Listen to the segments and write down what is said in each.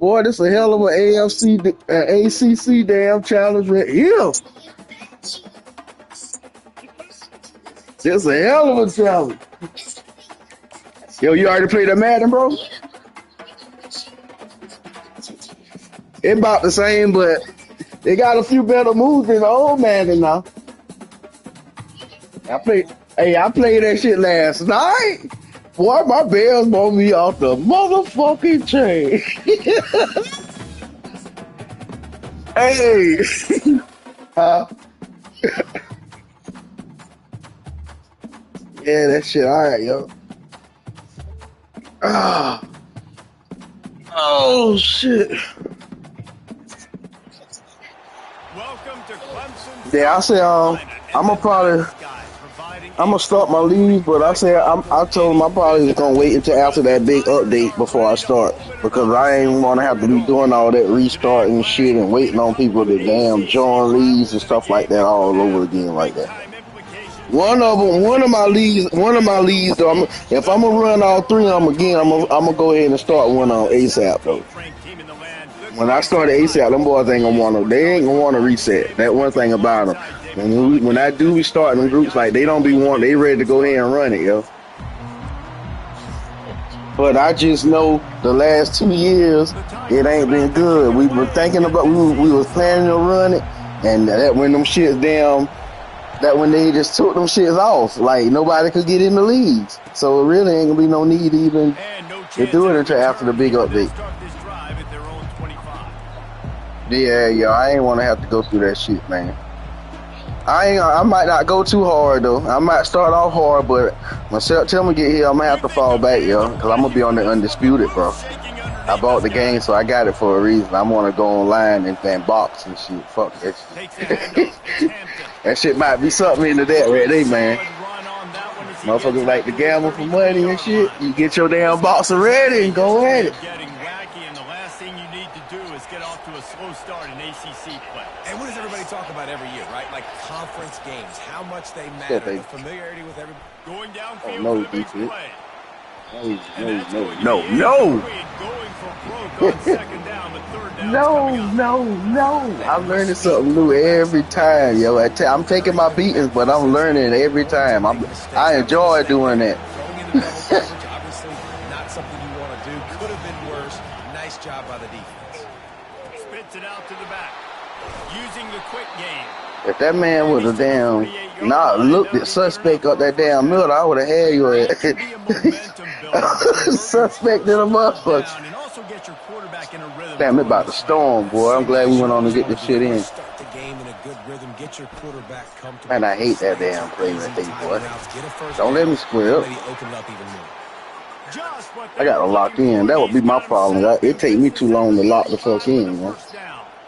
Boy, this a hell of an ACC damn challenge right here. This a hell of a challenge. Yo, you already played that Madden, bro? It about the same, but they got a few better moves than the old Madden now. I played that shit last night. Boy, my Bears bought me off the motherfucking chain. Hey. Yeah, that shit alright, yo. Oh shit. Yeah, I say I'm gonna start my league, but I told him I probably was gonna wait until after that big update before I start, because I ain't wanna have to be doing all that restarting shit and waiting on people to damn join leagues and stuff like that all over again like that. One of my leagues though, if I'm gonna run all three of them again, I'm gonna go ahead and start one on ASAP though. When I started ASAP, them boys ain't gonna wanna reset. That one thing about them. When I do restart them groups, like they ready to go ahead and run it, yo. But I just know the last 2 years it ain't been good. We were thinking about we was planning to run it, and that when them shits when they just took them shits off, like nobody could get in the leagues. So it really ain't gonna be no need even to do it until after the big update. Yeah, yo, I ain't wanna have to go through that shit, man. I might not go too hard though. I might start off hard, but when September get here, I'm gonna have to fall back, yo, because I'm gonna be on the Undisputed, bro. I bought the game, so I got it for a reason. I want to go online and box and shit. Fuck that shit. That shit might be something into that right there, man. Motherfuckers like to gamble for money and shit. You get your damn boxer ready and go at it. And what does everybody talk about every year, right? Like conference games, how much they matter, the familiarity with everybody. Going downfield no, for the big play. No. I'm learning something new every time, yo. I'm taking my beatings, but I'm learning every time. I enjoy doing that. Obviously, not something you want to do. Could have been worse. Nice job by the defense. Spits it out to the back. Using the quick game. If that man would have looked at suspect up that damn middle, I would have had you at suspect in a motherfucker. Damn, it about to storm, boy. I'm glad we went on to get this shit in. Man, I hate that damn play right there, boy. Don't let me square up. I got to lock in. That would be my problem. It take me too long to lock the fuck in, man.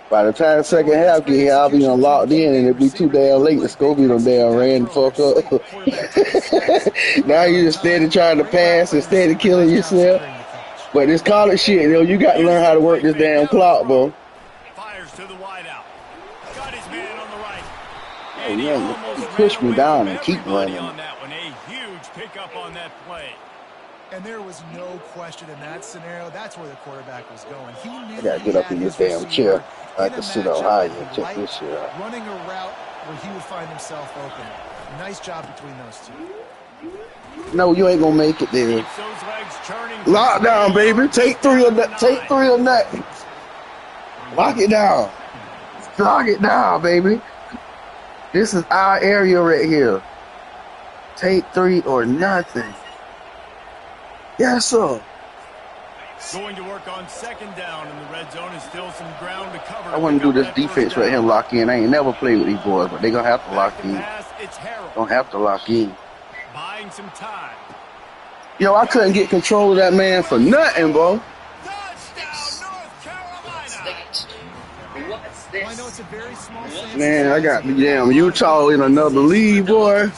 By the time the second half get here, I'll be unlocked in, and it'll be too damn late. The Scobie done damn ran the fuck up. Now you just steady trying to pass and steady killing yourself. But this college shit, yo, you got to learn how to work this damn clock, bro. Fires to the wide out. Got his man on the right. Oh, yeah, you push me down and keep running. On that one, a huge pickup on that play. And there was no question in that scenario. That's where the quarterback was going. He knew I gotta get up in this damn chair. I can sit on high and check this shit out. Running a route where he would find himself open. Nice job between those two. No, you ain't gonna make it there. Lock down, baby. Take three of that. Lock it down. Lock it down, baby. This is our area right here. Take three or nothing. Yes, sir. Going to work on second down in the red zone is still some ground to cover. I want to do this defense right here, lock in. I ain't never played with these boys, but they gonna have to lock in. Gonna have to lock in. Buying some time. Yo, I couldn't get control of that man for nothing, bro. Man, I got the damn Utah in another league, boy.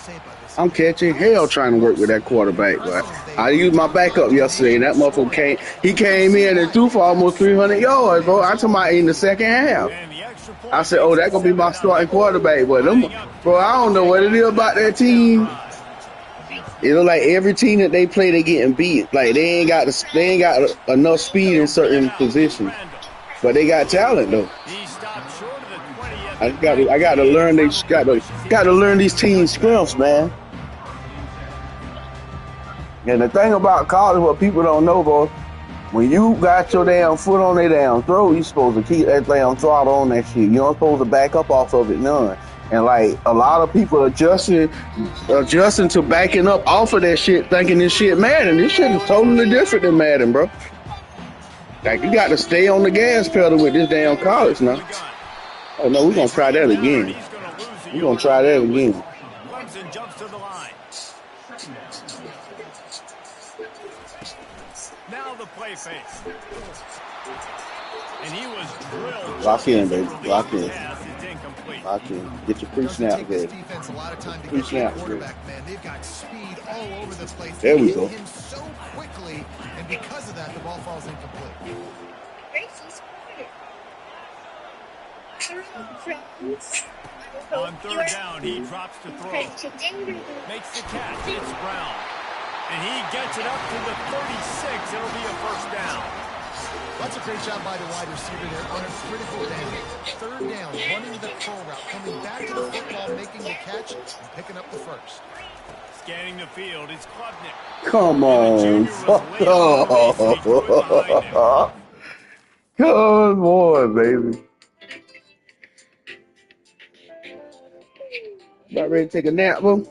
I'm catching hell trying to work with that quarterback, but I used my backup yesterday, and that motherfucker came in and threw for almost 300 yards, bro. I told my in the second half. I said, oh, that's gonna be my starting quarterback, but bro, I don't know what it is about that team. It look like every team that they play, they getting beat. Like they ain't got enough speed in certain positions, but they got talent though. He stopped short of the 20 at I the got to 19. learn. They Probably wishes he got to missed learn that these team touchback. scrimps, man. And the thing about college, what people don't know, bro, when you got your damn foot on their damn throat, you supposed to keep that damn throttle on that shit. You don't supposed to back up off of it, none. And like a lot of people adjusting to backing up off of that shit, thinking this shit Madden. This shit is totally different than Madden, bro. Like you got to stay on the gas pedal with this damn college now. Oh no, we're gonna try that again. We're gonna try that again. Clemson jumps to the line. Now the play fake. And he was drilled. Lock in, baby. Lock in. Pass is incomplete. Lock in. Get your It doesn't pre-snap take this ready. defense a lot of time to get to the Pre-snap quarterback, man. They've got speed all over the place. There we They go. hit him so quickly, and because of that, the ball falls incomplete. On third down, he drops to throw. Makes the catch. It's Brown. And he gets it up to the 36. It'll be a first down. That's a great job by the wide receiver there on a critical down. Third down, running the curl route, coming back to the football, making the catch, and picking up the first. Scanning the field, it's Klubnik. Come on. Come on, baby. About ready to take a nap, bro?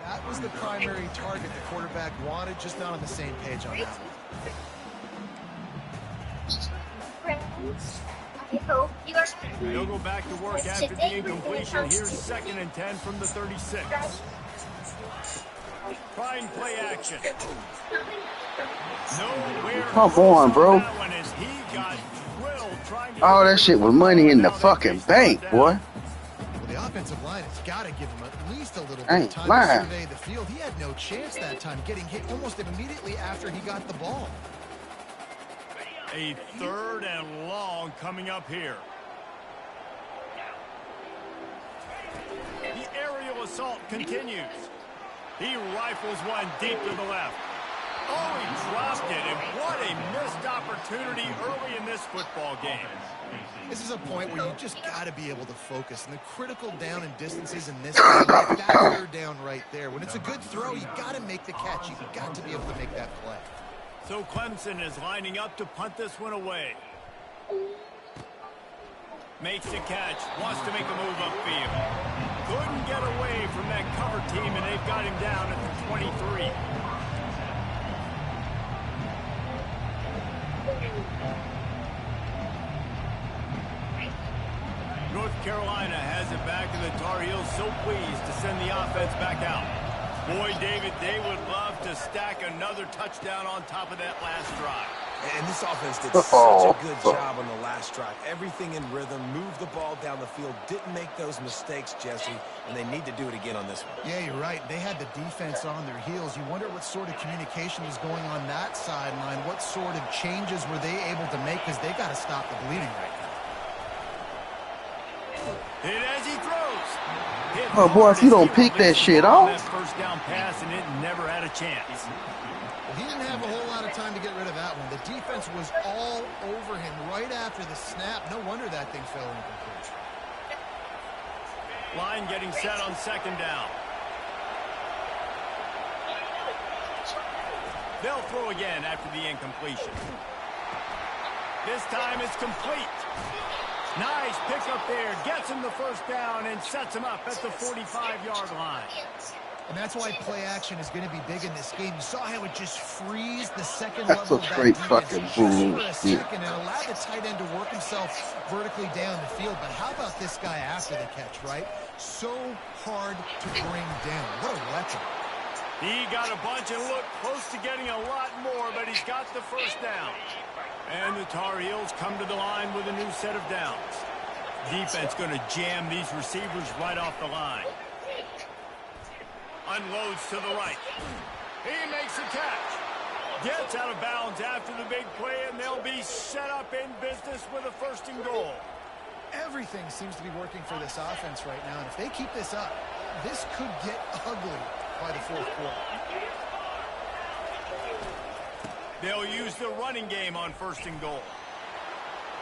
That was the primary target the quarterback wanted, just not on the same page on that one. They'll go back to work after the incompletion. Here's 2nd and 10 from the 36. Trying play action. Nowhere. Come on, bro. All that shit was money in the fucking bank, boy. Well, the offensive line has got to give him at least a little bit of time to survey the field. He had no chance that time, getting hit almost immediately after he got the ball. A 3rd and long coming up here. The aerial assault continues. He rifles one deep to the left. Oh, he dropped it, and what a missed opportunity early in this football game. This is a point where you just got to be able to focus. And the critical down and distances in this game, like that 3rd down right there. When it's a good throw, you got to make the catch. You've got to be able to make that play. So Clemson is lining up to punt this one away. Makes the catch, wants to make a move upfield. Couldn't get away from that cover team, and they've got him down at the 23. North Carolina has it back, and the Tar Heels so pleased to send the offense back out. Boy, David, they would love to stack another touchdown on top of that last drive. And this offense did such a good job on the last drive. Everything in rhythm, moved the ball down the field, didn't make those mistakes, Jesse, and they need to do it again on this one. Yeah, you're right. They had the defense on their heels. You wonder what sort of communication was going on that sideline. What sort of changes were they able to make, because they got to stop the bleeding right now. Hit as he throws. Oh, boy, if you don't pick that shit off. That first down pass, and it never had a chance. He didn't have a whole lot of time to get rid of that one. The defense was all over him right after the snap. No wonder that thing fell incomplete. Line getting set on 2nd down. They'll throw again after the incompletion. This time it's complete. Nice pickup there. Gets him the first down and sets him up at the 45-yard line. And that's why play action is going to be big in this game. You saw how it just frees the second That's level a of straight that fucking defense just for a bullshit. second and allow the tight end to work himself vertically down the field. But how about this guy after the catch, right? So hard to bring down. What a weapon. He got a bunch and looked close to getting a lot more, but he's got the first down. And the Tar Heels come to the line with a new set of downs. Defense going to jam these receivers right off the line. Unloads to the right. He makes a catch. Gets out of bounds after the big play, and they'll be set up in business with a 1st and goal. Everything seems to be working for this offense right now, and if they keep this up, this could get ugly by the 4th quarter. They'll use the running game on 1st and goal.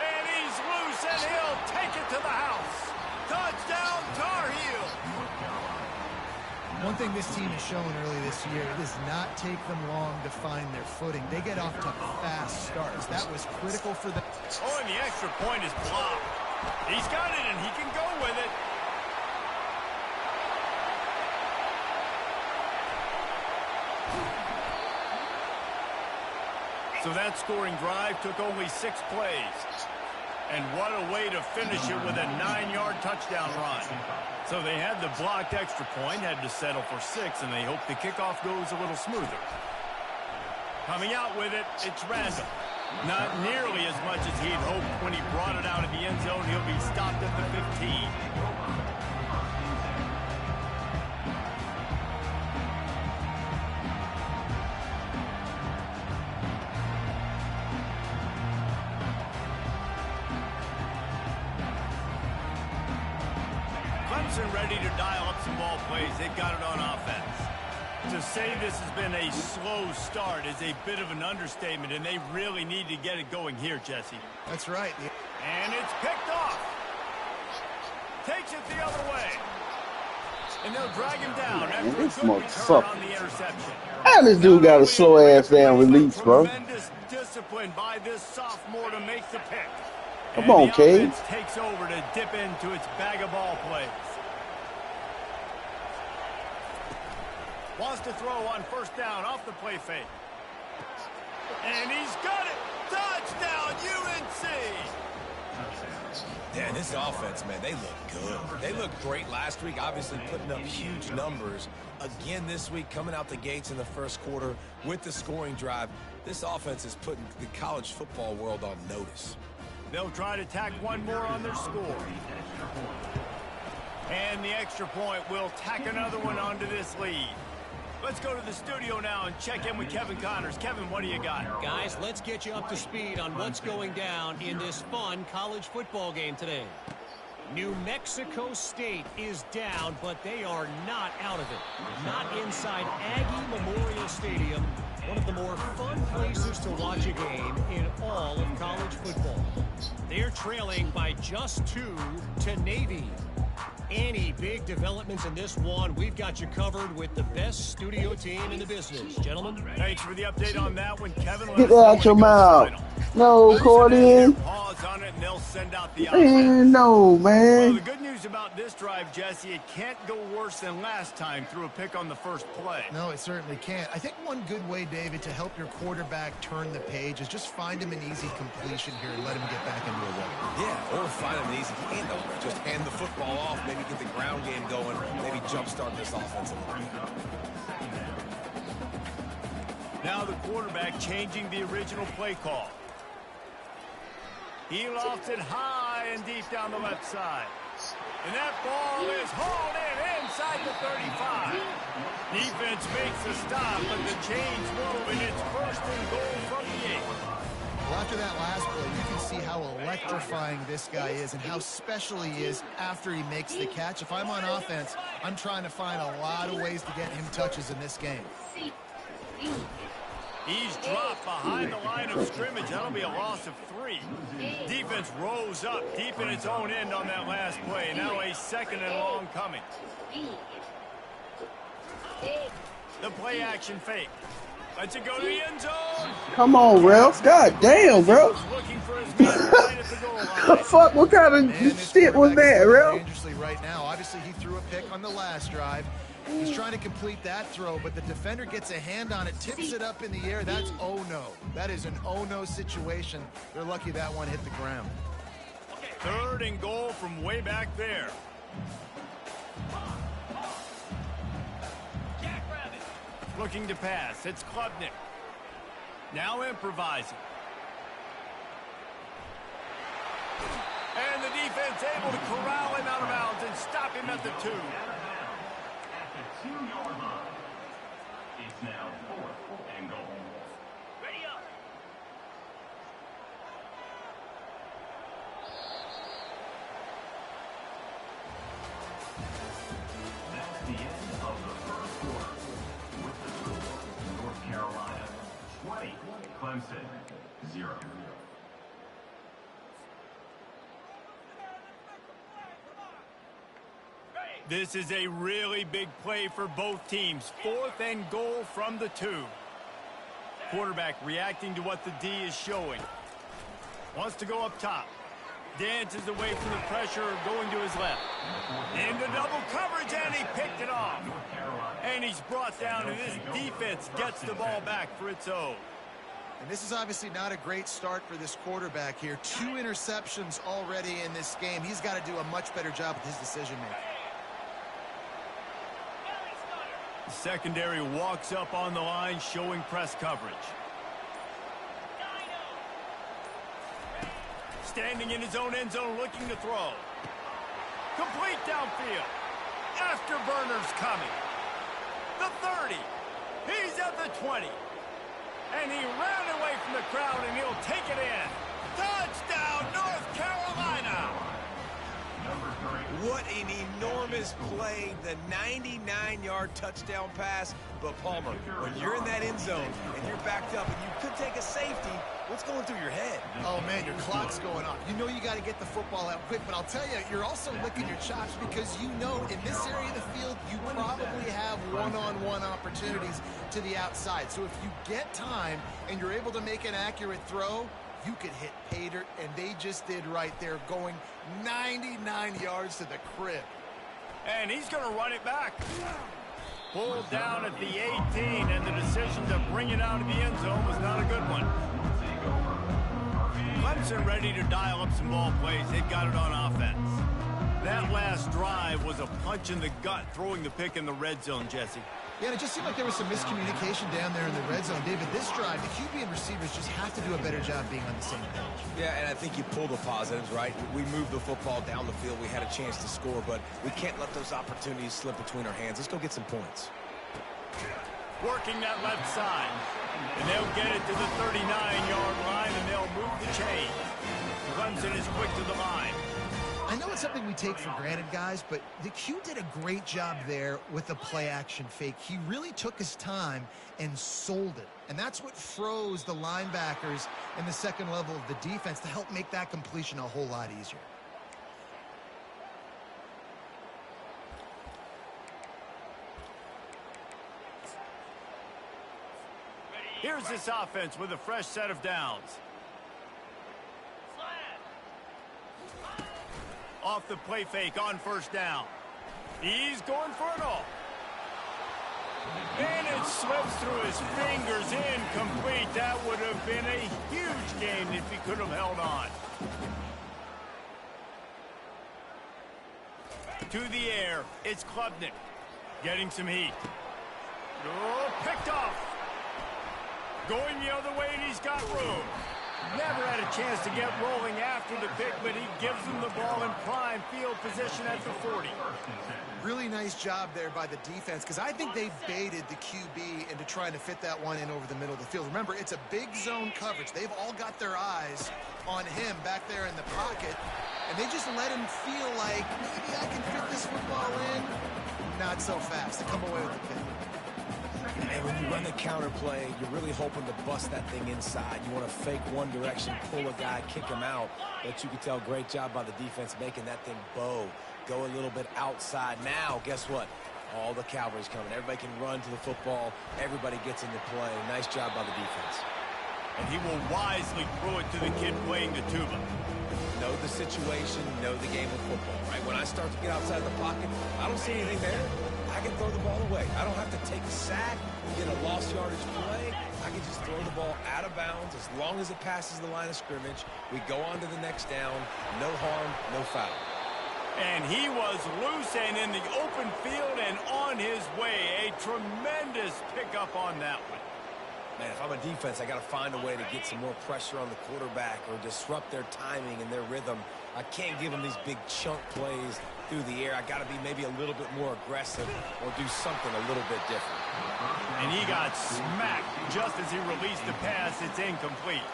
And he's loose, and he'll take it to the house. Touchdown, Tar Heels. One thing this team has shown early this year, it does not take them long to find their footing. They get off to fast starts. That was critical for them. Oh, and the extra point is blocked. He's got it, and he can go with it. So that scoring drive took only 6 plays. And what a way to finish it with a 9-yard touchdown run. So they had the blocked extra point, had to settle for 6, and they hope the kickoff goes a little smoother. Coming out with it, it's Randall. Not nearly as much as he'd hoped when he brought it out of the end zone. He'll be stopped at the 15. Ready to dial up some ball plays. They've got it on offense. To say this has been a slow start is a bit of an understatement, and they really need to get it going here, Jesse. That's right. And it's picked off. Takes it the other way. And they'll drag him down after a good return on the interception. How this dude got a slow-ass down release, bro? Tremendous discipline by this sophomore to make the pick. Come on, Cade. Takes over to dip into its bag of ball plays. Wants to throw on 1st down off the play fake. And he's got it. Touchdown, UNC. Yeah, this offense, man, they look good. They looked great last week, obviously putting up huge numbers. Again this week, coming out the gates in the 1st quarter with the scoring drive. This offense is putting the college football world on notice. They'll try to tack one more on their score. And the extra point will tack another one onto this lead. Let's go to the studio now and check in with Kevin Connors. Kevin, what do you got? Guys, let's get you up to speed on what's going down in this fun college football game today. New Mexico State is down, but they are not out of it. Not inside Aggie Memorial Stadium, one of the more fun places to watch a game in all of college football. They're trailing by just 2 to Navy. Any big developments in this one, we've got you covered with the best studio team in the business. Gentlemen, thanks for the update on that one, Kevin. Get that out your mouth. No, Cordian. Pause on it, and they'll send out the man, no, man. Well, the good news about this drive, Jesse, it can't go worse than last time through a pick on the 1st play. No, it certainly can't. I think one good way, David, to help your quarterback turn the page is just find him an easy completion here and let him get back into a rhythm. Yeah, or find him an easy handover. Just hand the football off, maybe get the ground game going, maybe jumpstart this offense a little bit. Now the quarterback changing the original play call. He lofts it high and deep down the left side. And that ball is hauled in inside the 35. Defense makes the stop, but the chains move, and it's 1st and goal from the 8. Well, after that last play, you can see how electrifying this guy is and how special he is after he makes the catch. If I'm on offense, I'm trying to find a lot of ways to get him touches in this game. He's dropped behind the line of scrimmage. That'll be a loss of 3. Defense rose up deep in its own end on that last play. Now a 2nd and long coming. The play action fake. Lets it go to the end zone. Come on, Ralph. God damn, bro. Looking for his man right at the goal line. Fuck, what kind of shit was that, Ralph? Dangerously right now. Obviously, he threw a pick on the last drive. He's trying to complete that throw, but the defender gets a hand on it, tips it up in the air. That's oh-no. That is an oh-no situation. They're lucky that one hit the ground. 3rd and goal from way back there. Looking to pass. It's Klubnik. Now improvising. And the defense able to corral him out of bounds and stop him at the 2. 20, Clemson, 0. This is a really big play for both teams. 4th and goal from the 2. Quarterback reacting to what the D is showing. Wants to go up top. Dances away from the pressure, going to his left. Into double coverage, and he picked it off. And he's brought down, and this defense gets the ball back for its own. And this is obviously not a great start for this quarterback here. 2 interceptions already in this game. He's got to do a much better job with his decision-making. The secondary walks up on the line, showing press coverage. Standing in his own end zone, looking to throw. Complete downfield. Afterburner's coming. The 30. He's at the 20. And he ran away from the crowd, and he'll take it in. Touchdown, North Carolina! What an enormous play, the 99-yard touchdown pass. But Palmer, when you're in that end zone and you're backed up and you could take a safety, what's going through your head? Oh, man, your clock's going off. You know you got to get the football out quick, but I'll tell you, you're also licking your chops because you know in this area of the field, you probably have one-on-one opportunities to the outside. So if you get time and you're able to make an accurate throw, you could hit pay dirt, and they just did right there, going 99 yards to the crib. And he's going to run it back. Pulled down at the 18, and the decision to bring it out of the end zone was not a good one. Clemson ready to dial up some ball plays. They've got it on offense. That last drive was a punch in the gut, throwing the pick in the red zone, Jesse. Yeah, and it just seemed like there was some miscommunication down there in the red zone. David, this drive, the QB and receivers just have to do a better job being on the same page. Yeah, and I think you pull the positives, right? We moved the football down the field. We had a chance to score, but we can't let those opportunities slip between our hands. Let's go get some points. Working that left side. And they'll get it to the 39-yard line, and they'll move the chain. Clemson is quick to the line. I know it's something we take for granted, guys, but the Q did a great job there with the play-action fake. He really took his time and sold it. And that's what froze the linebackers in the second level of the defense to help make that completion a whole lot easier. Here's this offense with a fresh set of downs. Off the play fake on first down. He's going for it all. And it slips through his fingers, incomplete. That would have been a huge gain if he could have held on. To the air, it's Klubnik. Getting some heat. Oh, picked off. Going the other way, and he's got room. Never had a chance to get rolling after the pick, but he gives him the ball in prime field position at the 40. Really nice job there by the defense, because I think they baited the QB into trying to fit that one in over the middle of the field. Remember, it's a big zone coverage. They've all got their eyes on him back there in the pocket, and they just let him feel like, maybe I can fit this football in. Not so fast to come away with the pick. And when you run the counter play, you're really hoping to bust that thing inside. You want to fake one direction, pull a guy, kick him out. But you can tell, great job by the defense making that thing bow. Go a little bit outside. Now, guess what? All the cavalry's coming. Everybody can run to the football. Everybody gets into play. Nice job by the defense. And he will wisely throw it to the kid playing the tuba. Know the situation, know the game of football, right? When I start to get outside the pocket, I don't see anything there. I can throw the ball away. I don't have to take a sack, get a lost yardage play. I can just throw the ball out of bounds as long as it passes the line of scrimmage. We go on to the next down. No harm, no foul. And he was loose and in the open field and on his way. A tremendous pickup on that one. Man, if I'm a defense, I got to find a way to get some more pressure on the quarterback or disrupt their timing and their rhythm. I can't give them these big chunk plays through the air. I got to be maybe a little bit more aggressive or do something a little bit different. And he got smacked just as he released the pass. It's incomplete.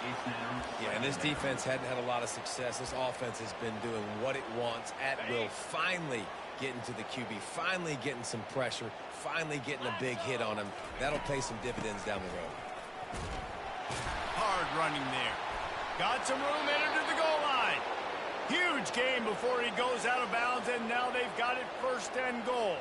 Yeah, and this defense hadn't had a lot of success. This offense has been doing what it wants at will. Finally getting to the QB, finally getting some pressure, finally getting a big hit on him. That'll pay some dividends down the road. Hard running there. Got some room, entered to the goal line. Huge game before he goes out of bounds, and now they've got it first and goal.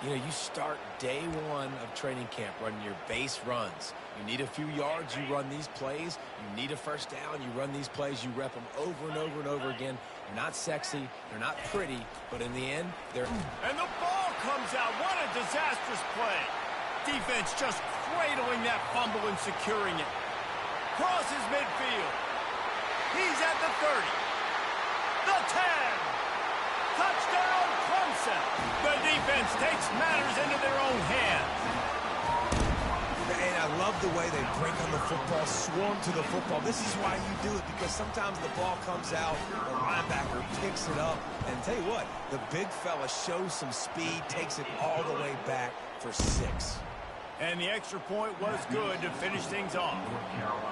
You know, you start day one of training camp running your base runs. You need a few yards, you run these plays. You need a first down, you run these plays. You rep them over and over and over again. They're not sexy, they're not pretty, but in the end, they're... And the ball comes out. What a disastrous play. Defense just cradling that fumble and securing it. Crosses midfield. He's at the 30. The 10. Touchdown, Clemson. The defense takes matters into their own hands. And I love the way they break on the football, swarm to the football. This is why you do it, because sometimes the ball comes out, the linebacker picks it up, and tell you what, the big fella shows some speed, takes it all the way back for 6. And the extra point was good to finish things off.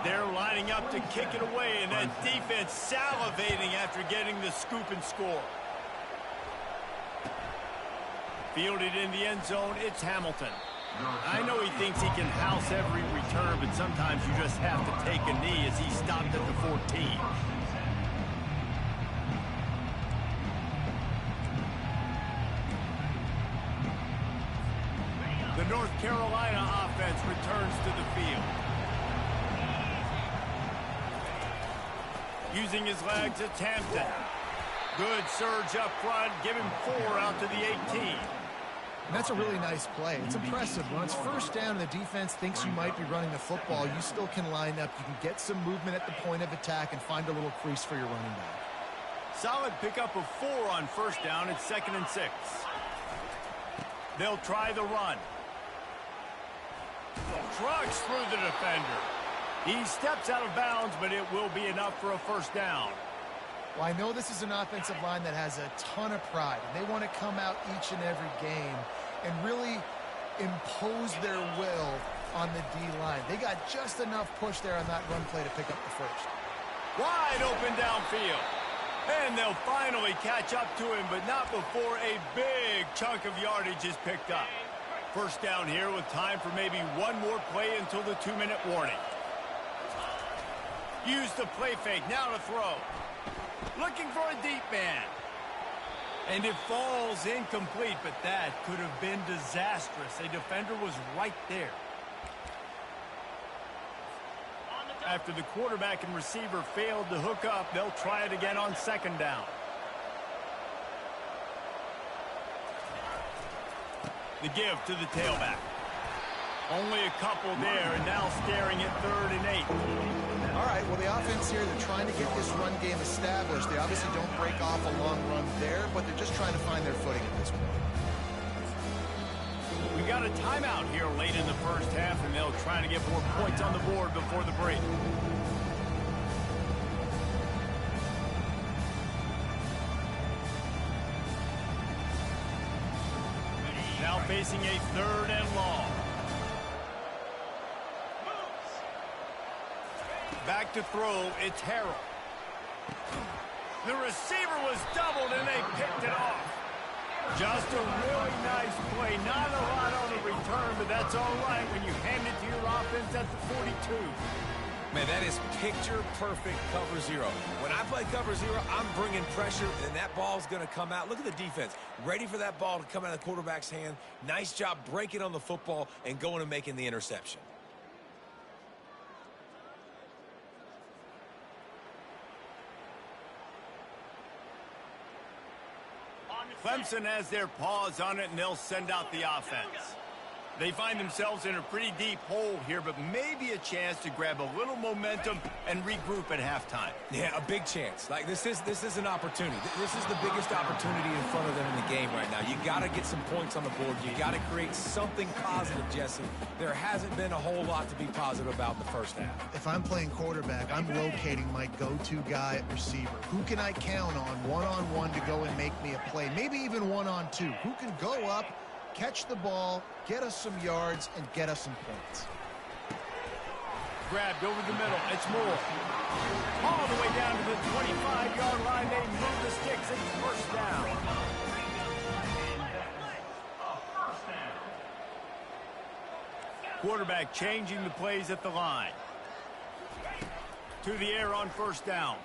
They're lining up to kick it away, and that defense salivating after getting the scoop and score. Fielded in the end zone, it's Hamilton. I know he thinks he can house every return, but sometimes you just have to take a knee as he stopped at the 14. The North Carolina offense returns to the field. Using his legs, it's Hampton. Good surge up front, give him 4 out to the 18. And that's a really nice play. It's impressive. When it's first down and the defense thinks you might be running the football, you still can line up. You can get some movement at the point of attack and find a little crease for your running back. Solid pickup of 4 on first down. It's 2nd and 6. They'll try the run. Trucks through the defender. He steps out of bounds, but it will be enough for a first down. Well, I know this is an offensive line that has a ton of pride, and they want to come out each and every game and really impose their will on the D-line. They got just enough push there on that run play to pick up the first. Wide open downfield. And they'll finally catch up to him, but not before a big chunk of yardage is picked up. First down here with time for maybe one more play until the 2-minute warning. Use the play fake, now to throw. Looking for a deep man. And it falls incomplete, but that could have been disastrous. A defender was right there. After the quarterback and receiver failed to hook up, they'll try it again on 2nd down. The give to the tailback. Only a couple there, and now staring at 3rd and 8. All right, well, the offense here, they're trying to get this run game established. They obviously don't break off a long run there, but they're just trying to find their footing at this point. We got a timeout here late in the first half, and they'll try to get more points on the board before the break. Now facing a 3rd and long. Back to throw, it's Harrell. The receiver was doubled, and they picked it off. Just a really nice play. Not a lot on the return, but that's all right when you hand it to your offense at the 42. Man, that is picture-perfect cover 0. When I play cover 0, I'm bringing pressure, and that ball's going to come out. Look at the defense. Ready for that ball to come out of the quarterback's hand. Nice job breaking on the football and going and making the interception. Clemson has their paws on it, and they'll send out the offense. They find themselves in a pretty deep hole here, but maybe a chance to grab a little momentum and regroup at halftime. Yeah, a big chance. Like, this is an opportunity. This is the biggest opportunity in front of them in the game right now. You got to get some points on the board. You got to create something positive, Jesse. There hasn't been a whole lot to be positive about the first half. If I'm playing quarterback, I'm locating my go-to guy at receiver. Who can I count on one-on-one to go and make me a play? Maybe even one-on-two. Who can go up, catch the ball, get us some yards, and get us some points. Grabbed over the middle. It's Moore. All the way down to the 25-yard line. They move the sticks. It's first down. Quarterback changing the plays at the line. To the air on first down.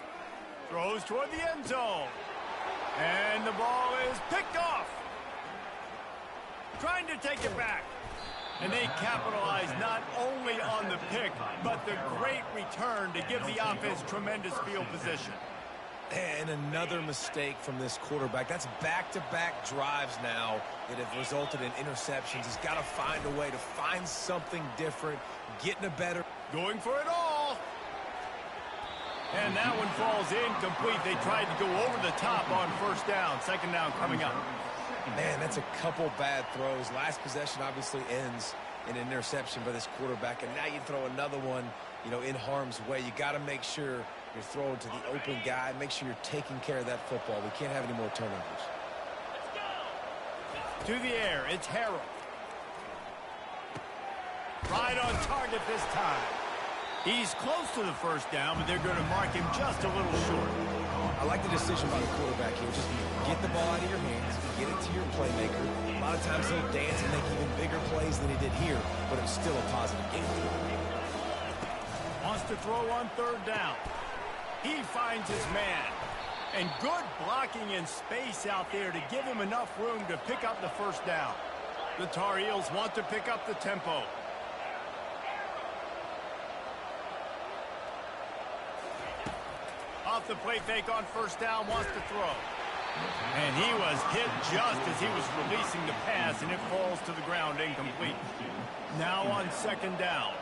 Throws toward the end zone. And the ball is picked off. Trying to take it back. And they capitalize not only on the pick, but the great return to give the offense tremendous field position. And another mistake from this quarterback. That's back-to-back drives now that have resulted in interceptions. He's got to find a way to find something different, getting a better... Going for it all. And that one falls incomplete. They tried to go over the top on first down. Second down coming up. Man, that's a couple bad throws. Last possession obviously ends in an interception by this quarterback, and now you throw another one, you know, in harm's way. You got to make sure you're throwing to the open guy. Make sure you're taking care of that football. We can't have any more turnovers. To the air, it's Harrell. Right on target this time. He's close to the first down, but they're going to mark him just a little short. I like the decision by the quarterback here. Just get the ball out of your hands, get it to your playmaker. A lot of times he'll dance and make even bigger plays than he did here, but it's still a positive game. Wants to throw on third down. He finds his man. And good blocking in space out there to give him enough room to pick up the first down. The Tar Heels want to pick up the tempo. Off the play fake on first down, wants to throw. And he was hit just as he was releasing the pass, and it falls to the ground incomplete. Now on second down.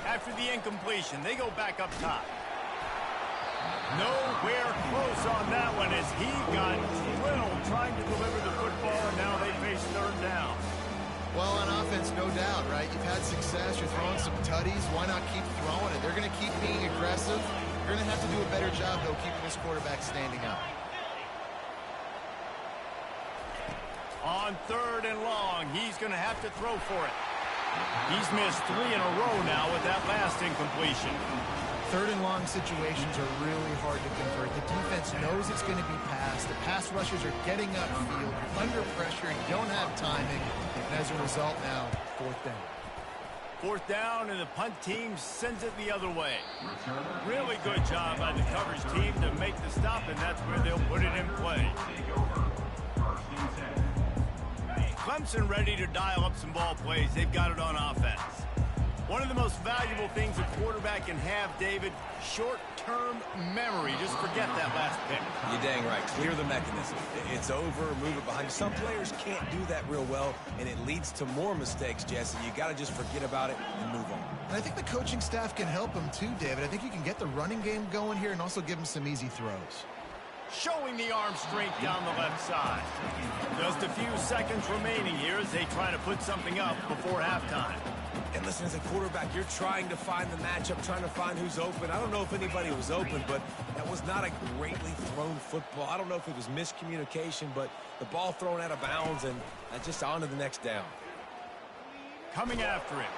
After the incompletion, they go back up top. Nowhere close on that one as he got drilled trying to deliver the football, and now they face third down. Well, on offense, no doubt, right? You've had success. You're throwing some tutties. Why not keep throwing it? They're going to keep being aggressive. You're going to have to do a better job, though, keeping this quarterback standing up. On third and long, he's going to have to throw for it. He's missed 3 in a row now with that last incompletion. Third and long situations are really hard to convert. The defense knows it's going to be passed. The pass rushers are getting upfield. You're under pressure. You don't have timing. And as a result now, fourth down. Fourth down, and the punt team sends it the other way. Really good job by the coverage team to make the stop, and that's where they'll put it in play. Clemson ready to dial up some ball plays. They've got it on offense. One of the most valuable things a quarterback can have, David, short-term memory. Just forget that last pick. You're dang right. Clear the mechanism. It's over, move it behind you. Some players can't do that real well, and it leads to more mistakes, Jesse. You got to just forget about it and move on. And I think the coaching staff can help him too, David. I think you can get the running game going here and also give him some easy throws. Showing the arm strength down the left side. Just a few seconds remaining here as they try to put something up before halftime. And listen, as a quarterback, you're trying to find the matchup, trying to find who's open. I don't know if anybody was open, but that was not a greatly thrown football. I don't know if it was miscommunication, but the ball thrown out of bounds and just on to the next down. Coming after him.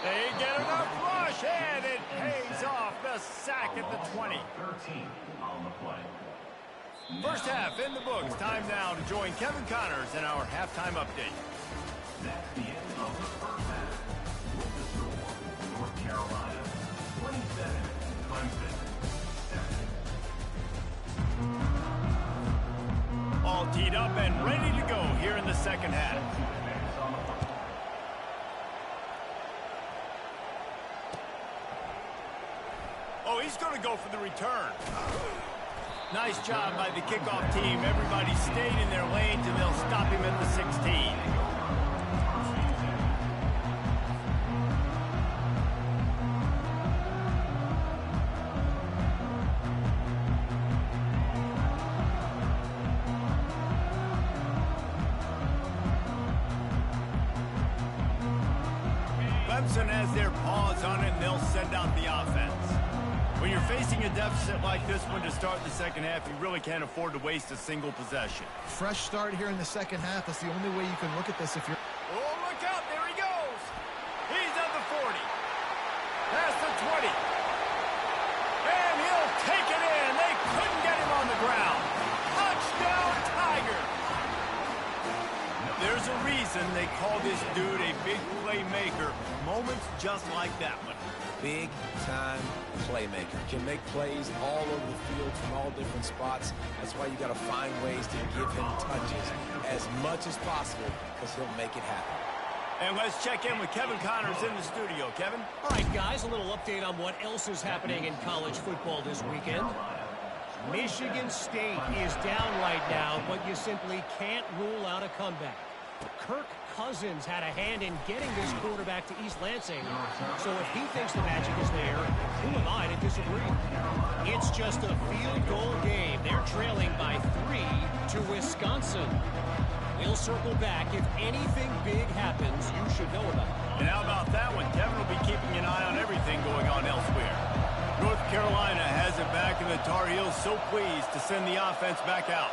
They get enough rush, and it pays off. The sack at the 20. 13 on the play. First half in the books. Time now to join Kevin Connors in our halftime update. That's the end of the first half. With the score, North Carolina 27, Clemson 7. All teed up and ready to go here in the second half. Oh, he's going to go for the return. Nice job by the kickoff team. Everybody stayed in their lanes, and they'll stop him at the 16. Clemson has their paws on it, and they'll send out the offense. When you're facing a deficit like this one to start the second half, you really can't afford to waste a single possession. Fresh start here in the second half. That's the only way you can look at this if you're... Oh, look out. There he goes. He's at the 40. Past the 20. And he'll take it in. They couldn't get him on the ground. Touchdown, Tiger. There's a reason they call this dude a big playmaker. Moments just like that one. Big-time playmaker. Can make plays all over the field from all different spots. That's why you got to find ways to give him touches as much as possible because he'll make it happen. And let's check in with Kevin Connors in the studio. Kevin? All right, guys, a little update on what else is happening in college football this weekend. Michigan State is down right now, but you simply can't rule out a comeback. Kirk Cousins had a hand in getting this quarterback to East Lansing, so if he thinks the magic is there, who am I to disagree? It's just a field goal game. They're trailing by 3 to Wisconsin. We'll circle back. If anything big happens, you should know about it. And how about that one? Kevin will be keeping an eye on everything going on elsewhere. North Carolina has it back, and the Tar Heels so pleased to send the offense back out.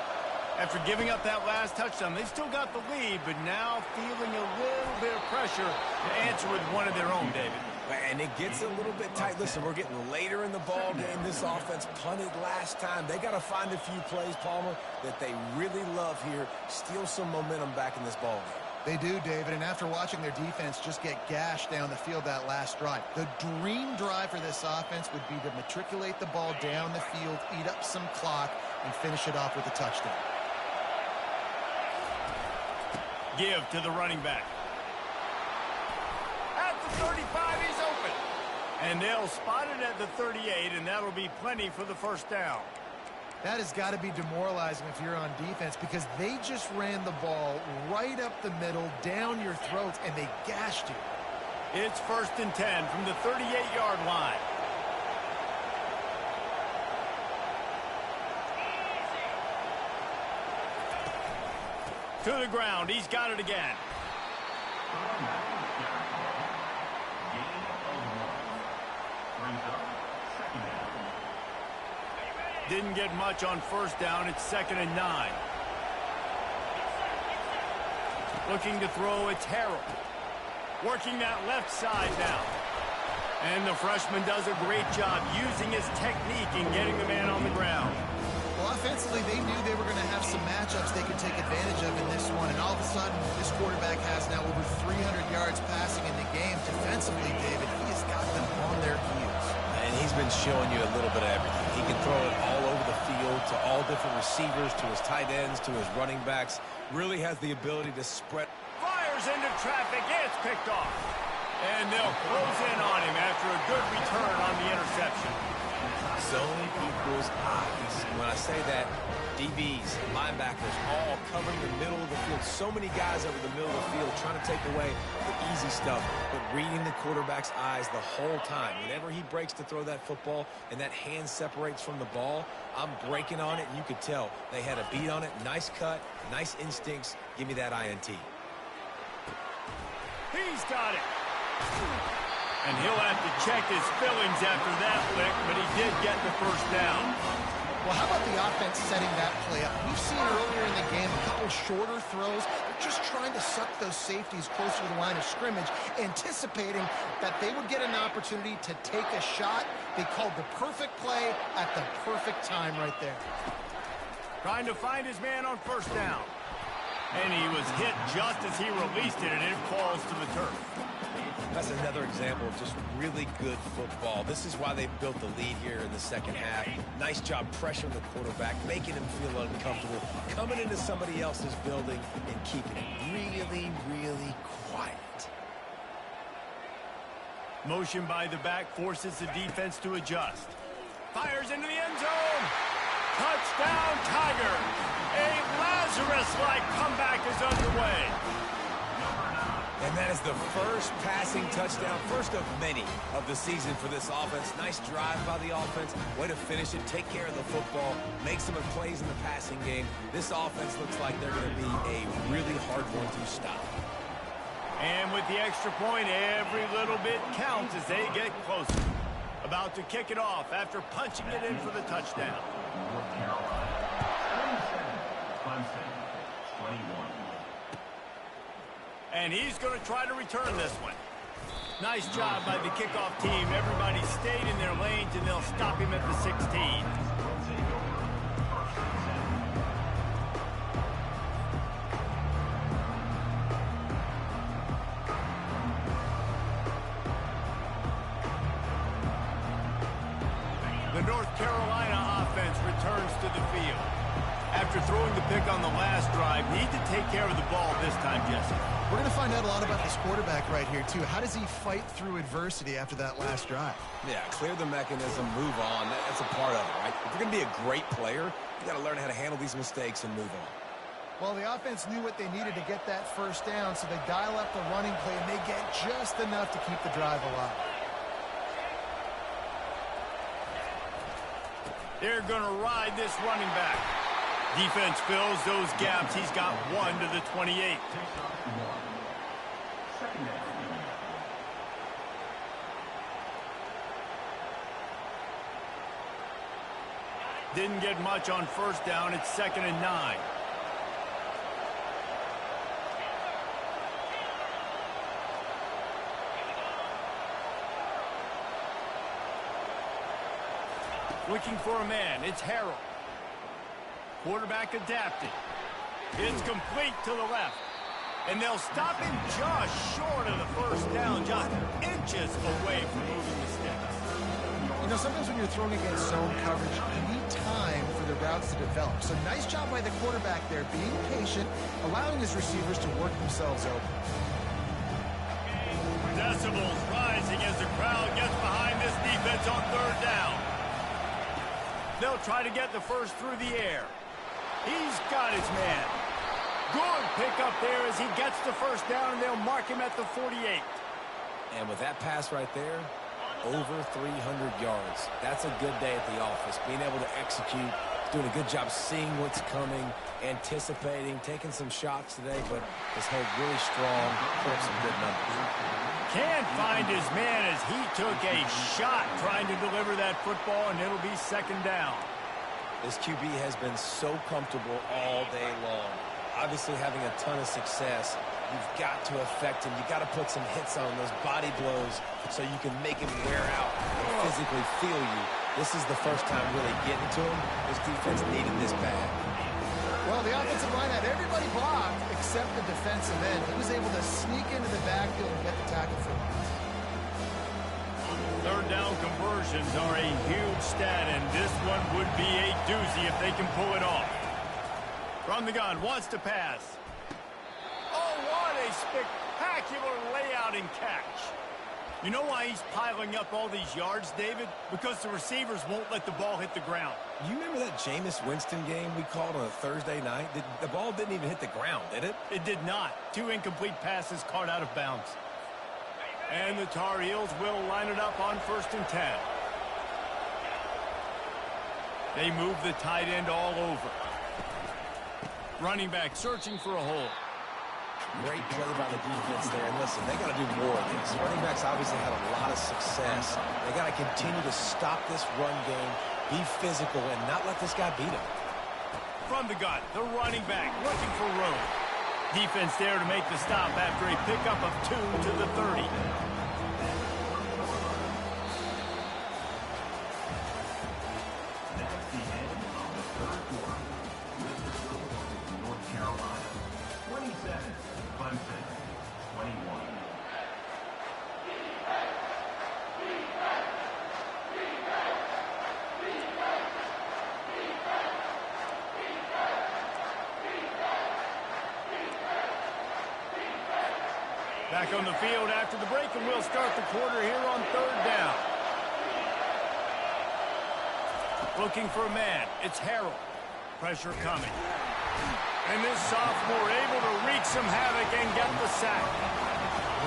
After giving up that last touchdown, they've still got the lead, but now feeling a little bit of pressure to answer with one of their own, David. And it gets a little bit tight. Listen, we're getting later in the ball game. This offense punted last time. They got to find a few plays, Palmer, that they really love here. Steal some momentum back in this ball game. They do, David, and after watching their defense just get gashed down the field that last drive, the dream drive for this offense would be to matriculate the ball down the field, eat up some clock, and finish it off with a touchdown. Give to the running back. At the 35, he's open. And they'll spot it at the 38, and that'll be plenty for the first down. That has got to be demoralizing if you're on defense because they just ran the ball right up the middle, down your throats, and they gashed you. It's 1st and 10 from the 38-yard line. To the ground. He's got it again. Didn't get much on first down. It's 2nd and 9. Looking to throw, it's Harrell. Working that left side now. And the freshman does a great job using his technique and getting the man on the ground. Well, offensively, they knew they were going to have some matchups they could take advantage of in this one. And all of a sudden, this quarterback has now over 300 yards passing in the game. Defensively, David, he has got them on their heels. And he's been showing you a little bit of everything. He can throw it all over the field to all different receivers, to his tight ends, to his running backs. Really has the ability to spread. Fires into traffic. It's picked off. And they'll close in on him after a good return on the interception. Zone equals eyes. When I say that, DBs, linebackers, all covering the middle of the field. So many guys over the middle of the field trying to take away the easy stuff, but reading the quarterback's eyes the whole time. Whenever he breaks to throw that football and that hand separates from the ball, I'm breaking on it, and you could tell they had a beat on it. Nice cut, nice instincts. Give me that INT. He's got it. And he'll have to check his fillings after that lick, but he did get the first down. Well, how about the offense setting that play up? We've seen earlier in the game a couple shorter throws. They're just trying to suck those safeties closer to the line of scrimmage, anticipating that they would get an opportunity to take a shot. They called the perfect play at the perfect time right there. Trying to find his man on first down. And he was hit just as he released it, and it falls to the turf. That's another example of just really good football. This is why they built the lead here in the second half. Nice job pressuring the quarterback, making him feel uncomfortable, coming into somebody else's building and keeping it really, really quiet. Motion by the back forces the defense to adjust. Fires into the end zone. Touchdown, Tiger. A Lazarus-like comeback is underway. And that is the first passing touchdown, first of many of the season for this offense. Nice drive by the offense. Way to finish it, take care of the football, make some plays in the passing game. This offense looks like they're going to be a really hard one to stop. And with the extra point, every little bit counts as they get closer. About to kick it off after punching it in for the touchdown. North Carolina, 27, Clemson, 21. And he's going to try to return this one. Nice job by the kickoff team. Everybody stayed in their lanes, and they'll stop him at the 16. The North Carolina offense returns to the field. After throwing the pick on the last drive, need to take care of the ball this time, Jesse. We're going to find out a lot about this quarterback right here, too. How does he fight through adversity after that last drive? Yeah, clear the mechanism, move on. That's a part of it, right? If you're going to be a great player, you got to learn how to handle these mistakes and move on. Well, the offense knew what they needed to get that first down, so they dial up the running play, and they get just enough to keep the drive alive. They're going to ride this running back. Defense fills those gaps. He's got 1 to the 28. Didn't get much on first down. It's 2nd and 9. Looking for a man. It's Harrell. Quarterback adapted. It's complete to the left. And they'll stop him just short of the first down, just inches away from moving the sticks. You know, sometimes when you're throwing against zone coverage, you need time for the routes to develop. So nice job by the quarterback there, being patient, allowing his receivers to work themselves open. Decibels rising as the crowd gets behind this defense on 3rd down. They'll try to get the first through the air. He's got his man. Good pick up there as he gets the first down, and they'll mark him at the 48. And with that pass right there, over 300 yards. That's a good day at the office. Being able to execute, doing a good job seeing what's coming, anticipating, taking some shots today, but his head really strong, put up some good numbers. Can't find his man as he took a shot trying to deliver that football, and it'll be 2nd down. This QB has been so comfortable all day long. Obviously having a ton of success. You've got to affect him. You've got to put some hits on him, those body blows, so you can make him wear out and physically feel you. This is the first time really getting to him. This defense needed this bad. Well, the offensive line had everybody blocked except the defensive end. He was able to sneak into the backfield and get the tackle for him. 3rd down conversions are a huge stat, and this one would be a doozy if they can pull it off. From the gun, wants to pass. Oh, what a spectacular layout and catch. You know why he's piling up all these yards, David? Because the receivers won't let the ball hit the ground. You remember that Jameis Winston game we called on a Thursday night? The ball didn't even hit the ground, did it? It did not. 2 incomplete passes caught out of bounds. And the Tar Heels will line it up on 1st and 10. They move the tight end all over. Running back searching for a hole. Great play by the defense there. And listen, they got to do more of this. Running backs obviously had a lot of success. They got to continue to stop this run game, be physical, and not let this guy beat him. From the gun, the running back looking for room. Defense there to make the stop after a pickup of 2 to the 30. That's the end of the 3rd quarter. With the score, North Carolina 27, Clemson 21. Back on the field after the break, and we'll start the quarter here on 3rd down. Looking for a man. It's Harrell. Pressure coming. And this sophomore able to wreak some havoc and get the sack.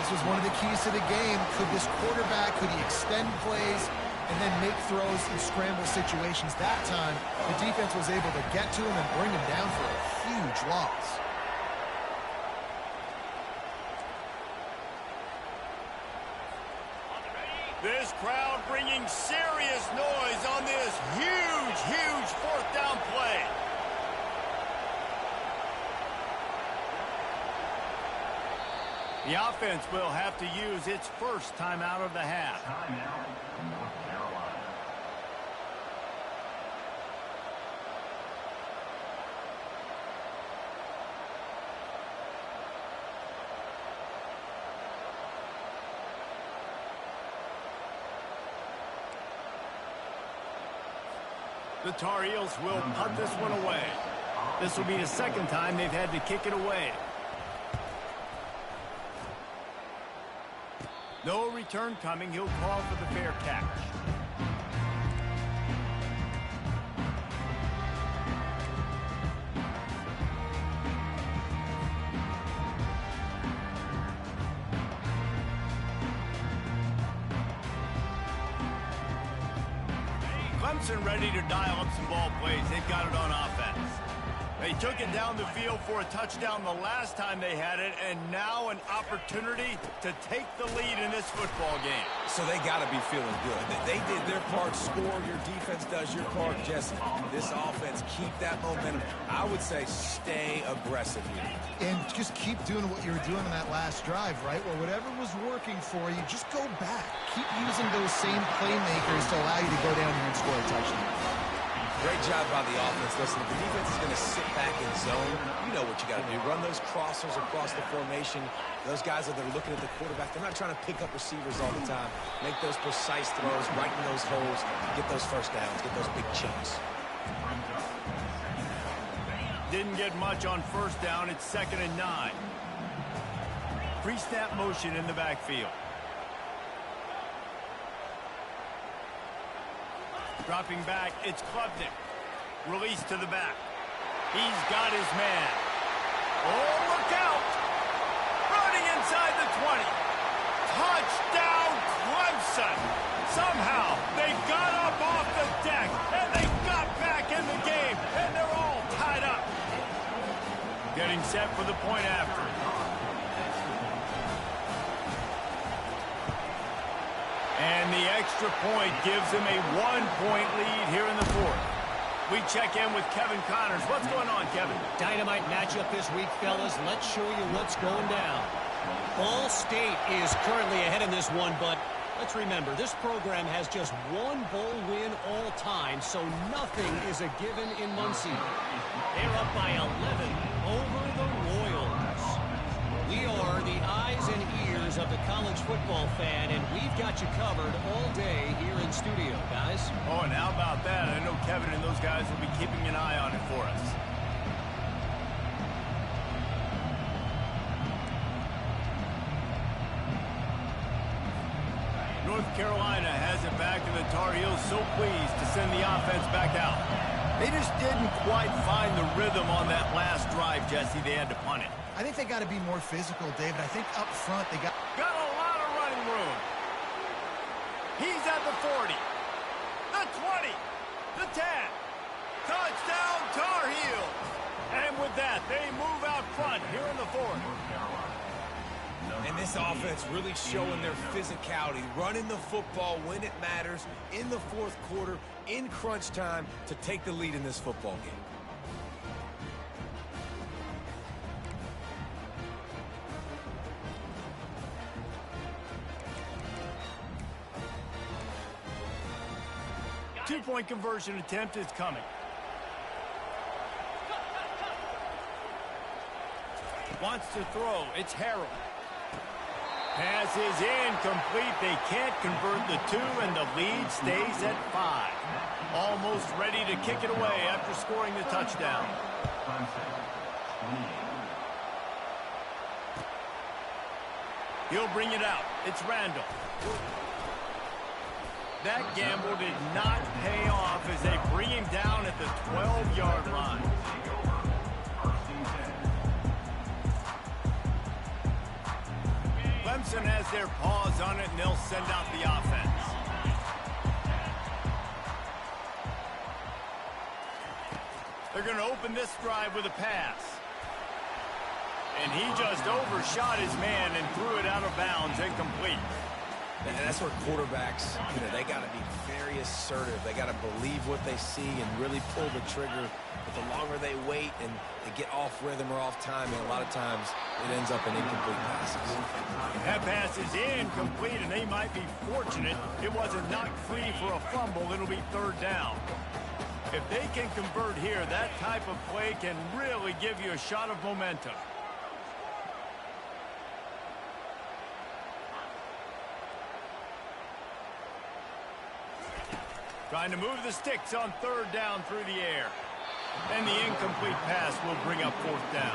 This was one of the keys to the game. Could this quarterback, could he extend plays and then make throws in scramble situations? That time, the defense was able to get to him and bring him down for a huge loss. This crowd bringing serious noise on this huge, huge 4th down play. The offense will have to use its first timeout of the half. Timeout, North Carolina. The Tar Heels will punt this one away. This will be the second time they've had to kick it away. No return coming. He'll call for the fair catch. Clemson ready to dial up some ball plays. They've got it on offense. They took it down the field for a touchdown the last time they had it, and now an opportunity to take the lead in this football game. So they got to be feeling good. They did their part, score. Your defense does your part, Jesse. This offense, keep that momentum. I would say stay aggressive here. And just keep doing what you were doing in that last drive, right? Well, whatever was working for you, just go back. Keep using those same playmakers to allow you to go down here and score a touchdown. Great job by the offense. Listen, if the defense is going to sit back in zone, you know what you got to do. Run those crossers across the formation. Those guys that are looking at the quarterback, they're not trying to pick up receivers all the time. Make those precise throws, right in those holes, get those first downs, get those big chunks. Didn't get much on first down. It's 2nd and 9. Pre-snap motion in the backfield. Dropping back, it's Klubnik. Release to the back. He's got his man. Oh, look out! Running inside the 20. Touchdown, Clemson! Somehow, they got up off the deck, and they got back in the game, and they're all tied up. Getting set for the point after. And the extra point gives him a 1-point lead here in the 4th. We check in with Kevin Connors. What's going on, Kevin? Dynamite matchup this week, fellas. Let's show you what's going down. Ball State is currently ahead in this one, but let's remember, this program has just one bowl win all time, so nothing is a given in Muncie. They're up by 11 over the Royals. We are the eyes and ears of the college football fan, and we've got you covered all day here in studio, guys. Oh, and how about that? I know Kevin and those guys will be keeping an eye on it for us. North Carolina has it back, and the Tar Heels so pleased to send the offense back out. They just didn't quite find the rhythm on that last drive, Jesse. They had to punt it. I think they got to be more physical, David. I think up front they got a lot of running room. He's at the 40, the 20, the 10. Touchdown, Tar Heels. And with that, they move out front here in the 4th. And this offense really showing their physicality, running the football when it matters, in the 4th quarter, in crunch time, to take the lead in this football game. Two-point conversion attempt is coming. Wants to throw. It's Harrell. Pass is incomplete. They can't convert the 2, and the lead stays at 5. Almost ready to kick it away after scoring the touchdown. He'll bring it out. It's Randall. That gamble did not pay off as they bring him down at the 12-yard line. Clemson has their paws on it, and they'll send out the offense. They're going to open this drive with a pass. And he just overshot his man and threw it out of bounds, incomplete. And that's where quarterbacks, they got to be very assertive. They got to believe what they see and really pull the trigger. But the longer they wait and they get off rhythm or off timing, a lot of times it ends up in incomplete passes. That pass is incomplete, and they might be fortunate it wasn't knocked free for a fumble. It'll be 3rd down. If they can convert here, that type of play can really give you a shot of momentum. Trying to move the sticks on third down through the air. And the incomplete pass will bring up fourth down.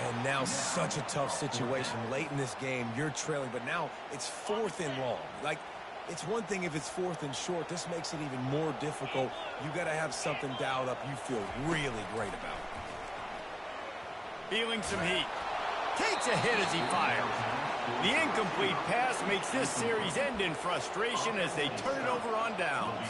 And now such a tough situation. Late in this game, you're trailing, but now it's 4th and long. Like, it's one thing if it's 4th and short. This makes it even more difficult. You got to have something dialed up you feel really great about. Feeling some heat. Takes a hit as he fires. The incomplete pass makes this series end in frustration as they turn it over on downs.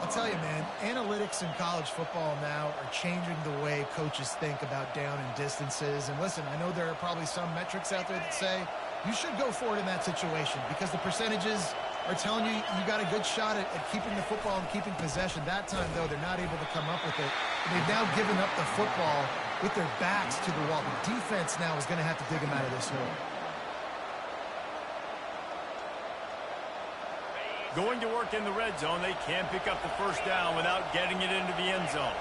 I'll tell you, man, analytics in college football now are changing the way coaches think about down and distances. And listen, I know there are probably some metrics out there that say you should go for it in that situation because the percentages are telling you you got a good shot at keeping the football and keeping possession. That time, though, they're not able to come up with it. They've now given up the football with their backs to the wall. The defense now is going to have to dig them out of this hole. Going to work in the red zone, they can't pick up the first down without getting it into the end zone.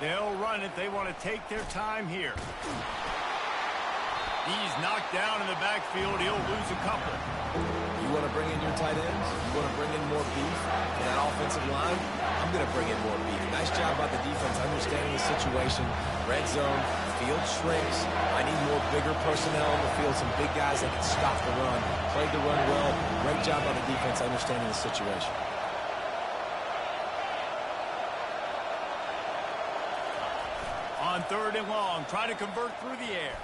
They'll run it. They want to take their time here. He's knocked down in the backfield. He'll lose a couple. You want to bring in your tight ends? You want to bring in more beef for that offensive line? I'm going to bring in more beef. Nice job by the defense understanding the situation. Red zone, field shrinks. I need more bigger personnel on the field, some big guys that can stop the run. Played the run well. Great job by the defense understanding the situation. On third and long, try to convert through the air.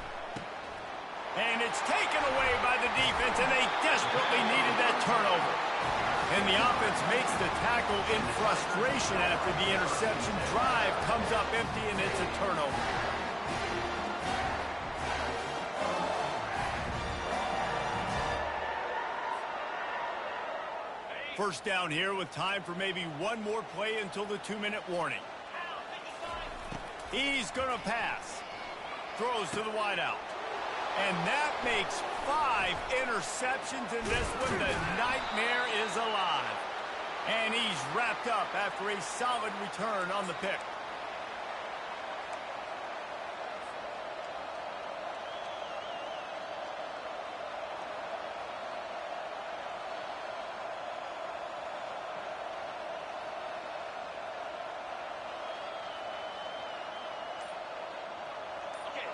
And it's taken away by the defense, and they desperately needed that turnover. And the offense makes the tackle in frustration after the interception. Drive comes up empty, and it's a turnover. First down here with time for maybe one more play until the 2-minute warning. He's going to pass. Throws to the wideout. And that makes 5 interceptions in this one. The nightmare is alive. And he's wrapped up after a solid return on the pick.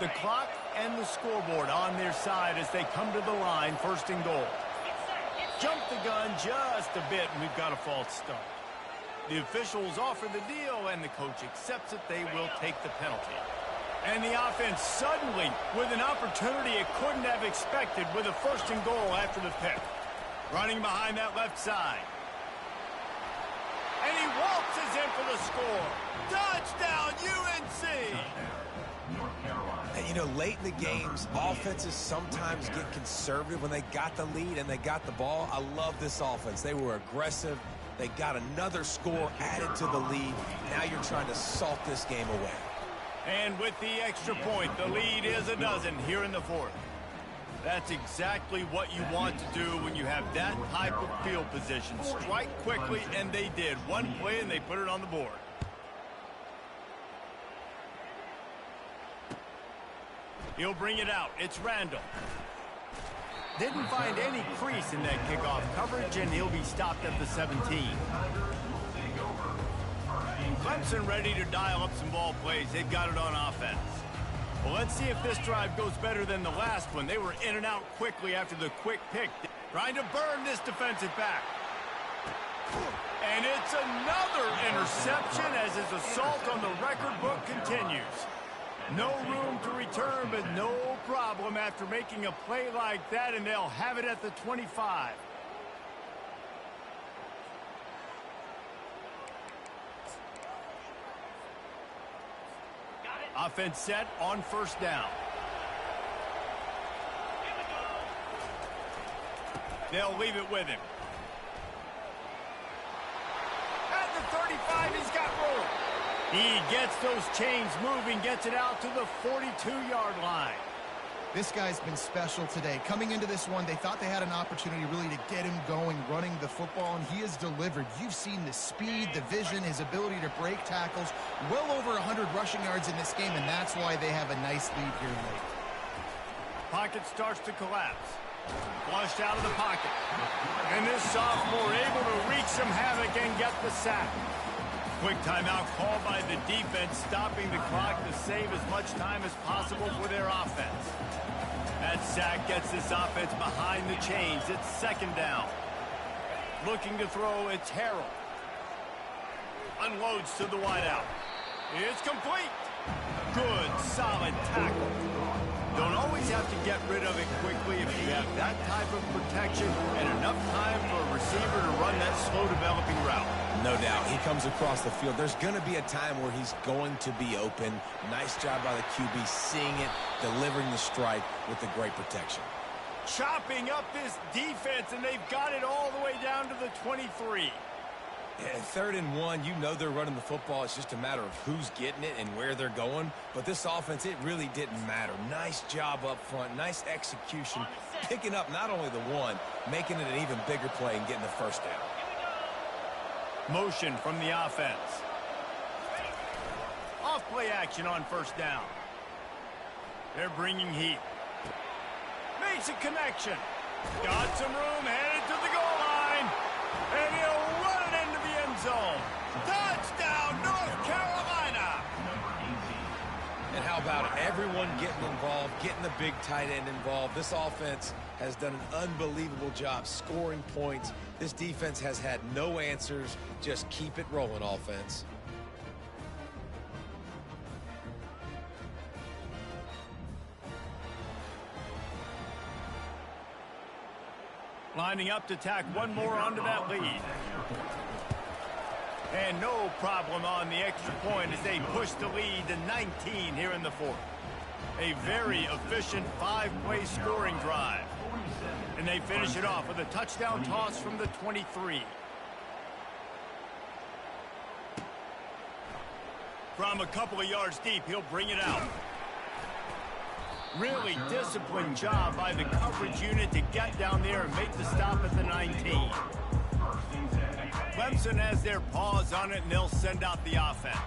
The clock and the scoreboard on their side as they come to the line, first and goal. Jump the gun just a bit, and we've got a false start. The officials offer the deal, and the coach accepts it. They will take the penalty. And the offense suddenly, with an opportunity it couldn't have expected, with a first and goal after the pick. Running behind that left side. And he waltzes in for the score. Touchdown, UNC! And, you know, late in the games, offenses sometimes get conservative when they got the lead and they got the ball. I love this offense. They were aggressive. They got another score added to the lead. Now you're trying to salt this game away. And with the extra point, the lead is a dozen here in the fourth. That's exactly what you want to do when you have that type of field position. Strike quickly, and they did. One play, and they put it on the board. He'll bring it out. It's Randall. Didn't find any crease in that kickoff coverage, and he'll be stopped at the 17. Clemson ready to dial up some ball plays. They've got it on offense. Well, let's see if this drive goes better than the last one. They were in and out quickly after the quick pick. Trying to burn this defensive back. And it's another interception as his assault on the record book continues. No room to return, but no problem after making a play like that, and they'll have it at the 25. Offense set on first down. They'll leave it with him. At the 35, he's got room. He gets those chains moving, gets it out to the 42-yard line. This guy's been special today. Coming into this one, they thought they had an opportunity really to get him going, running the football, and he has delivered. You've seen the speed, the vision, his ability to break tackles. Well over 100 rushing yards in this game, and that's why they have a nice lead here late. Pocket starts to collapse. Flushed out of the pocket. And this sophomore able to wreak some havoc and get the sack. Quick timeout called by the defense, stopping the clock to save as much time as possible for their offense. That sack gets this offense behind the chains. It's second down. Looking to throw, it's Harrell. Unloads to the wideout. It's complete. Good, solid tackle. Don't always have to get rid of it quickly if you have that type of protection and enough time for a receiver to run that slow developing route. No doubt. He comes across the field. There's going to be a time where he's going to be open. Nice job by the QB seeing it, delivering the strike with the great protection. Chopping up this defense, and they've got it all the way down to the 23. Yeah, 3rd and 1, you know they're running the football. It's just a matter of who's getting it and where they're going. But this offense, it really didn't matter. Nice job up front, nice execution, picking up not only the one, making it an even bigger play and getting the first down. Motion from the offense. Off play action on first down. They're bringing heat. Makes a connection. Got some room, headed to the goal line. And he'll run it into the end zone. Touchdown, North Carolina. And how about everyone getting involved, getting the big tight end involved? This offense has done an unbelievable job scoring points. This defense has had no answers. Just keep it rolling, offense. Lining up to tack one more onto that lead. And no problem on the extra point as they push the lead to 19 here in the 4th. A very efficient 5-play scoring drive. And they finish it off with a touchdown toss from the 23. From a couple of yards deep, he'll bring it out. Really disciplined job by the coverage unit to get down there and make the stop at the 19. Clemson has their paws on it, and they'll send out the offense.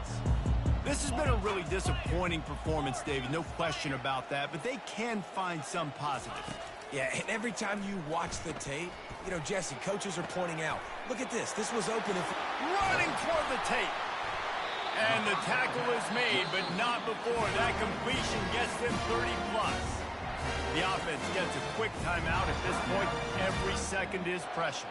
This has been a really disappointing performance, David, no question about that, but they can find some positive. Yeah, and every time you watch the tape, you know, Jesse, coaches are pointing out, look at this. This was open. Running toward the tape. And the tackle is made, but not before that completion gets them 30+. The offense gets a quick timeout. At this point, every second is precious.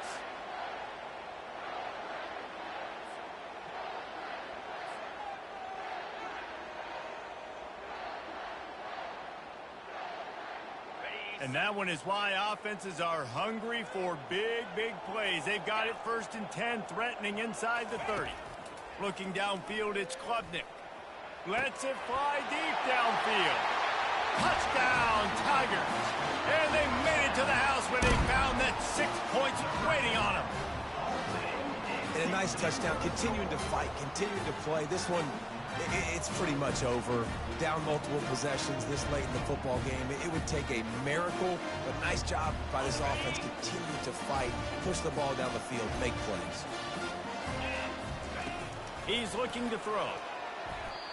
And that one is why offenses are hungry for big, big plays. They've got it 1st and 10, threatening inside the 30. Looking downfield, it's Klubnik. Lets it fly deep downfield. Touchdown, Tigers. And they made it to the house when they found that 6 points waiting on them. And a nice touchdown, continuing to fight, continuing to play. This one, it's pretty much over. Down multiple possessions this late in the football game. It would take a miracle, but nice job by this offense. Continue to fight, push the ball down the field, make plays. He's looking to throw.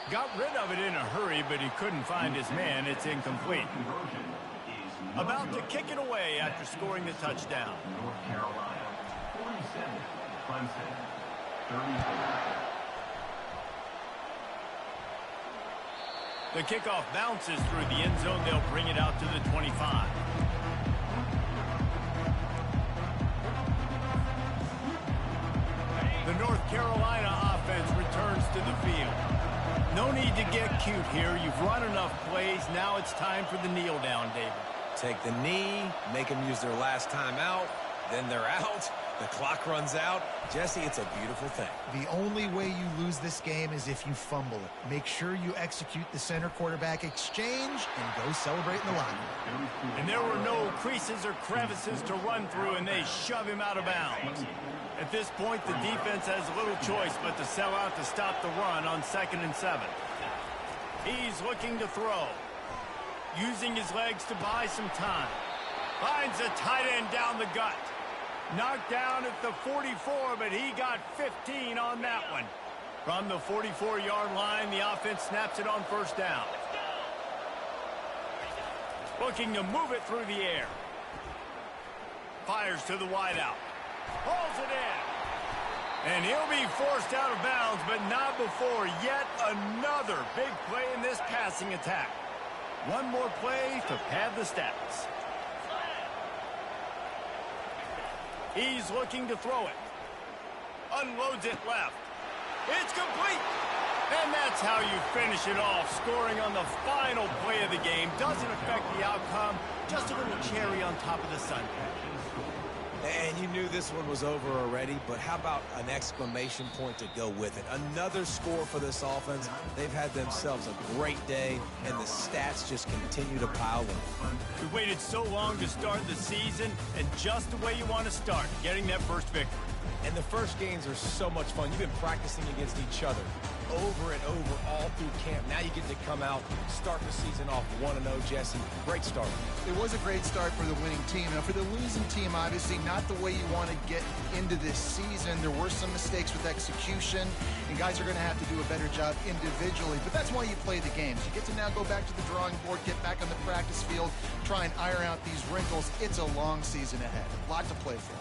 Got rid of it in a hurry, but he couldn't find his man. It's incomplete. About to kick it away after scoring the touchdown. North Carolina, 47, Clemson, 34. The kickoff bounces through the end zone. They'll bring it out to the 25. The North Carolina offense returns to the field. No need to get cute here. You've run enough plays. Now it's time for the kneel down, David. Take the knee, make them use their last time out, then they're out. The clock runs out. Jesse, it's a beautiful thing. The only way you lose this game is if you fumble it. Make sure you execute the center quarterback exchange and go celebrate in the locker room. And there were no creases or crevices to run through, and they shove him out of bounds. At this point, the defense has little choice but to sell out to stop the run on 2nd and 7. He's looking to throw. Using his legs to buy some time. Finds a tight end down the gut. Knocked down at the 44, but he got 15 on that one. From the 44-yard line, the offense snaps it on 1st down. Looking to move it through the air. Fires to the wideout. Pulls it in. And he'll be forced out of bounds, but not before yet another big play in this passing attack. One more play to pad the stats. He's looking to throw it. Unloads it left. It's complete. And that's how you finish it off, scoring on the final play of the game. Doesn't affect the outcome, just a little cherry on top of the sundae. And you knew this one was over already, but how about an exclamation point to go with it? Another score for this offense. They've had themselves a great day, and the stats just continue to pile in. We waited so long to start the season, and just the way you want to start, getting that first victory. And the first games are so much fun. You've been practicing against each other over and over all through camp. Now you get to come out, start the season off 1-0, Jesse. Great start. It was a great start for the winning team. Now, for the losing team, obviously not the way you want to get into this season. There were some mistakes with execution, and guys are going to have to do a better job individually. But that's why you play the games. You get to now go back to the drawing board, get back on the practice field, try and iron out these wrinkles. It's a long season ahead. A lot to play for.